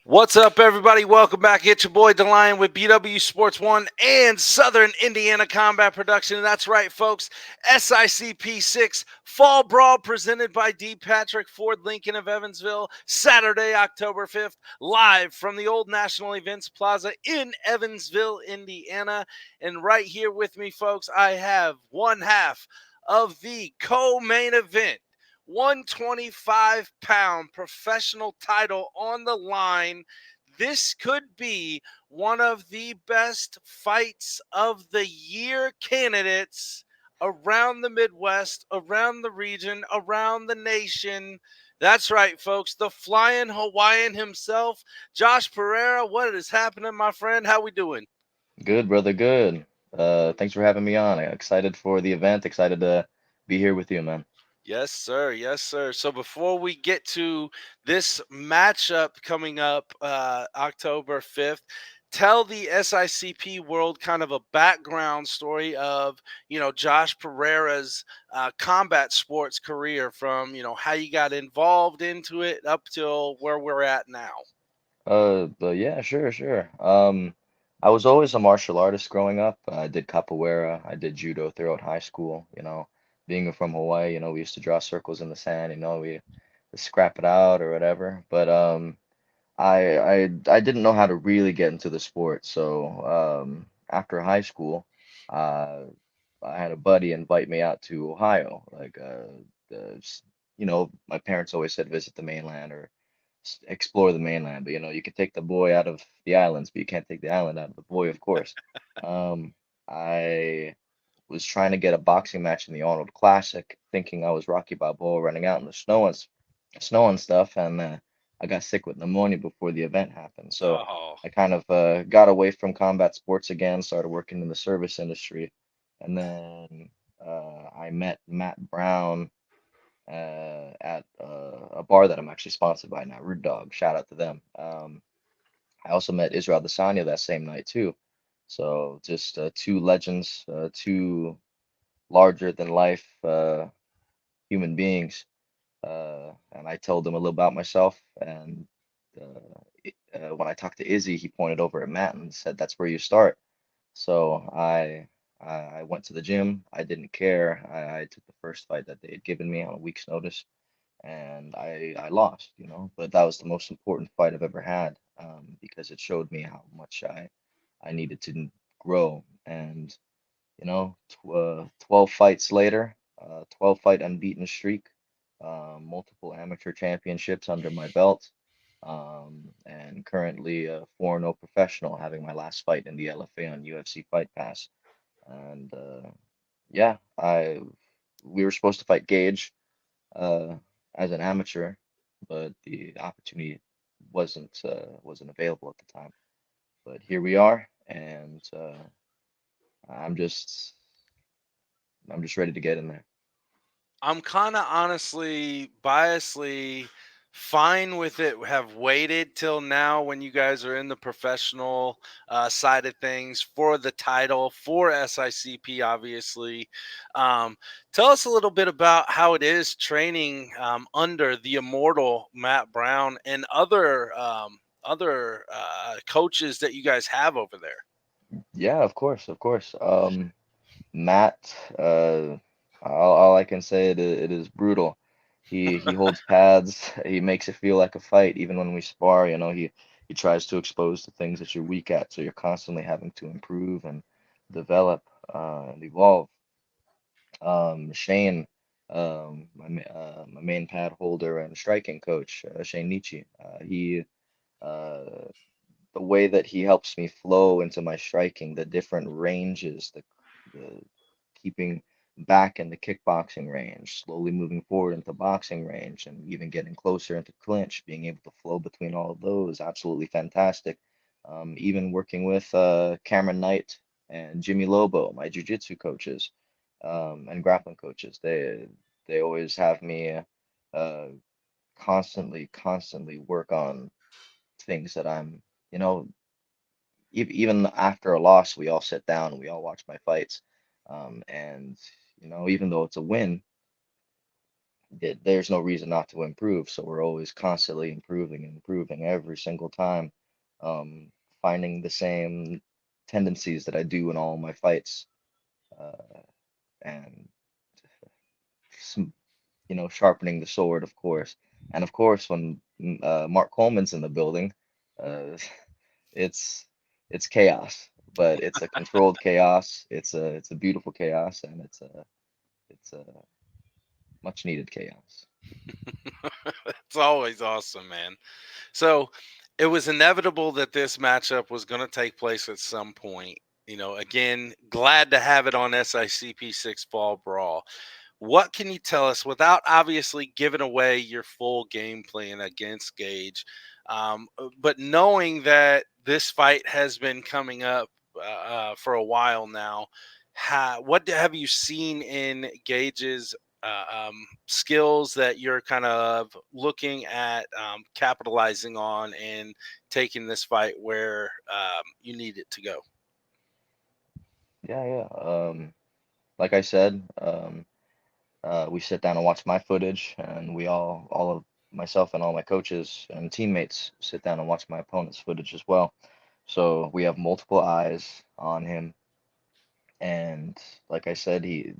What's up, everybody? Welcome back. It's your boy, DeLion, with BW Sports One and Southern Indiana Combat Production. And that's right, folks. SICP 6 Fall Brawl presented by D. Patrick Ford Lincoln of Evansville, Saturday, October 5th, live from the Old National Events Plaza in Evansville, Indiana. And right here with me, folks, I have one half of the co-main event. 125-pound professional title on the line. This could be one of the best fights of the year candidates around the Midwest, around the region, around the nation. That's right, folks. The Flyin Hawaiian himself, Josh Pereira. What is happening, my friend? How we doing? Good, brother, good. Thanks for having me on. Excited for the event, excited to be here with you, man. Yes, sir. Yes, sir. So before we get to this matchup coming up October 5th, tell the SICP world kind of a background story of, Josh Pereira's combat sports career from, how you got involved into it up till where we're at now. But yeah, sure, sure. I was always a martial artist growing up. I did capoeira, I did judo throughout high school, being from Hawaii, we used to draw circles in the sand, we scrap it out or whatever. But I didn't know how to really get into the sport. So after high school, uh, I had a buddy invite me out to Ohio. My parents always said visit the mainland or explore the mainland. But you can take the boy out of the islands, but you can't take the island out of the boy, of course. Um, I was trying to get a boxing match in the Arnold Classic, thinking I was Rocky Balboa running out in the snow and stuff, and I got sick with pneumonia before the event happened. So Oh, I kind of got away from combat sports again, started working in the service industry, and then I met Matt Brown at a bar that I'm actually sponsored by now, Rude Dog. Shout out to them. I also met Israel Adesanya that same night too. So just two legends, two larger than life human beings. And I told them a little about myself. And when I talked to Izzy, he pointed over at Matt and said, "That's where you start." So I went to the gym. I didn't care. I took the first fight that they had given me on a week's notice, and I lost. But that was the most important fight I've ever had, because it showed me how much I needed to grow. And 12 fights later, 12 fight unbeaten streak, multiple amateur championships under my belt, and currently a 4-0 professional, having my last fight in the LFA on UFC Fight Pass. And yeah, I we were supposed to fight Gage uh, as an amateur, but the opportunity wasn't available at the time. But here we are, and I'm just I'm just ready to get in there. I'm kind of honestly, biasly fine with it. Have waited till now when you guys are in the professional side of things for the title for SICP, obviously. Um, Tell us a little bit about how it is training under the immortal Matt Brown and other coaches that you guys have over there. Yeah, of course, of course. Matt, all I can say it is brutal. He holds pads. He makes it feel like a fight, even when we spar. He tries to expose the things that you're weak at, so you're constantly having to improve and develop and evolve. Shane, my main pad holder and striking coach, Shane Nietzsche. He uh, the way that he helps me flow into my striking, the different ranges, the keeping back in the kickboxing range, slowly moving forward into boxing range, and even getting closer into clinch, being able to flow between all of those, absolutely fantastic. Even working with Cameron Knight and Jimmy Lobo, my jiu-jitsu coaches, and grappling coaches, they always have me uh, constantly work on things that you know, even after a loss, we all sit down and we all watch my fights. And even though it's a win, there's no reason not to improve. So we're always constantly improving and improving every single time, um, finding the same tendencies that I do in all my fights, uh, and some, sharpening the sword, of course. And of course, when Mark Coleman's in the building, uh, it's it's chaos, but it's a controlled chaos. It's a beautiful chaos, and it's a much needed chaos. It's always awesome, man. So it was inevitable that this matchup was going to take place at some point. Again, glad to have it on SICP 6 Fall Brawl. What can you tell us without obviously giving away your full game plan against Gage? But knowing that this fight has been coming up for a while now, what have you seen in Gage's skills that you're kind of looking at capitalizing on and taking this fight where you need it to go? Yeah, yeah. Like I said, we sit down and watch my footage, and all of myself and all my coaches and teammates sit down and watch my opponent's footage as well. So we have multiple eyes on him, and like I said, he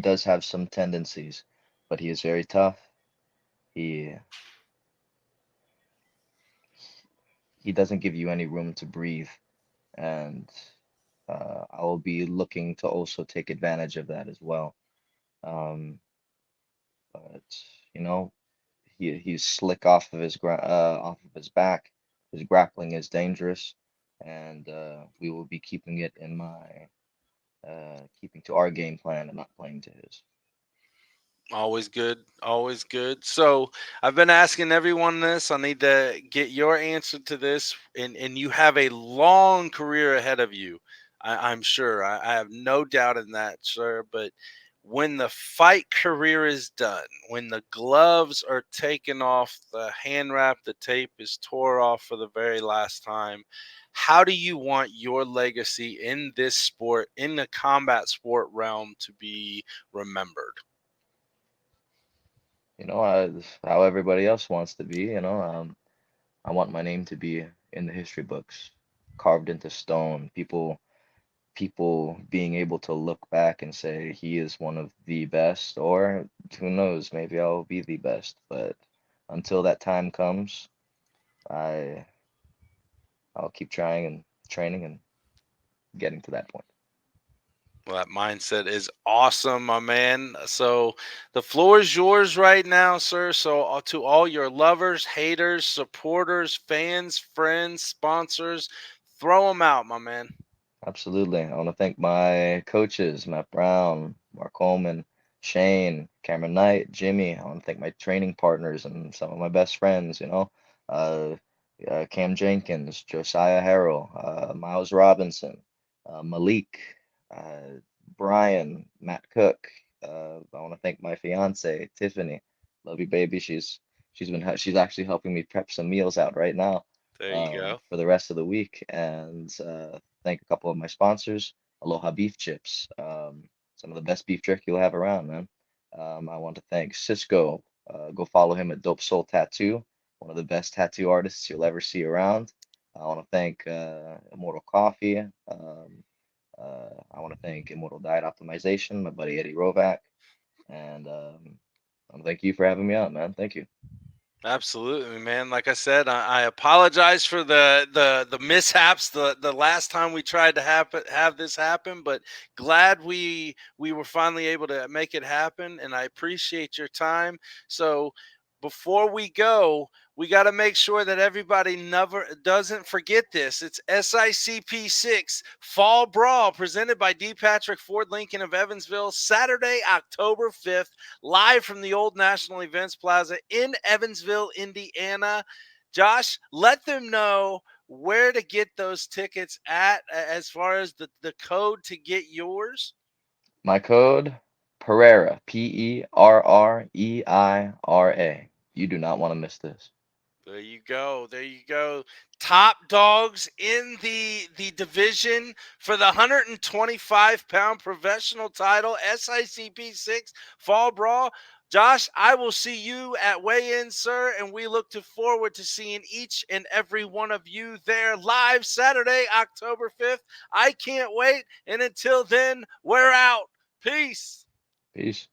does have some tendencies, but he is very tough. He he doesn't give you any room to breathe, and I will be looking to also take advantage of that as well. Um, but you know, he's slick off of his back. His grappling is dangerous, and we will be keeping it in my keeping to our game plan and not playing to his. Always good. Always good. So I've been asking everyone this. I need to get your answer to this. And you have a long career ahead of you. I'm sure. I have no doubt in that, sir. But when the fight career is done, when the gloves are taken off, the hand wrap, the tape is tore off for the very last time, how do you want your legacy in this sport, in the combat sport realm, to be remembered? How everybody else wants to be. I want my name to be in the history books, carved into stone. People being able to look back and say he is one of the best, or who knows, maybe I'll be the best. But until that time comes, I I'll keep trying and training and getting to that point. Well, that mindset is awesome, my man. So the floor is yours right now, sir. So to all your lovers, haters, supporters, fans, friends, sponsors, throw them out, my man. Absolutely. I want to thank my coaches, Matt Brown, Mark Coleman, Shane, Cameron Knight, Jimmy. I want to thank my training partners and some of my best friends, uh, Cam Jenkins, Josiah Harrell, Miles Robinson, Malik, uh, Brian, Matt Cook. I want to thank my fiance, Tiffany. Love you, baby. She's actually helping me prep some meals out right now, There you go. for the rest of the week, and thank a couple of my sponsors, Aloha Beef Chips, some of the best beef jerky you'll have around, man. I want to thank Cisco. Go follow him at Dope Soul Tattoo, one of the best tattoo artists you'll ever see around. I want to thank Immortal Coffee. I want to thank Immortal Diet Optimization, my buddy Eddie Rovac, and I want to thank you for having me on, man. Thank you. Absolutely, man. Like I said, I apologize for the mishaps the last time we tried to have this happen, but glad we were finally able to make it happen, and I appreciate your time. So before we go, we got to make sure that everybody never doesn't forget this. It's SICP 6 Fall Brawl presented by D. Patrick Ford Lincoln of Evansville, Saturday, October 5th, live from the Old National Events Plaza in Evansville, Indiana. Josh, let them know where to get those tickets at as far as the code to get yours. My code, Pereira, Perreira. You do not want to miss this. There you go. There you go. Top dogs in the division for the 125-pound professional title, SICP 6 Fall Brawl. Josh, I will see you at weigh-in, sir, and we look forward to seeing each and every one of you there live Saturday, October 5th. I can't wait, and until then, we're out. Peace. Peace.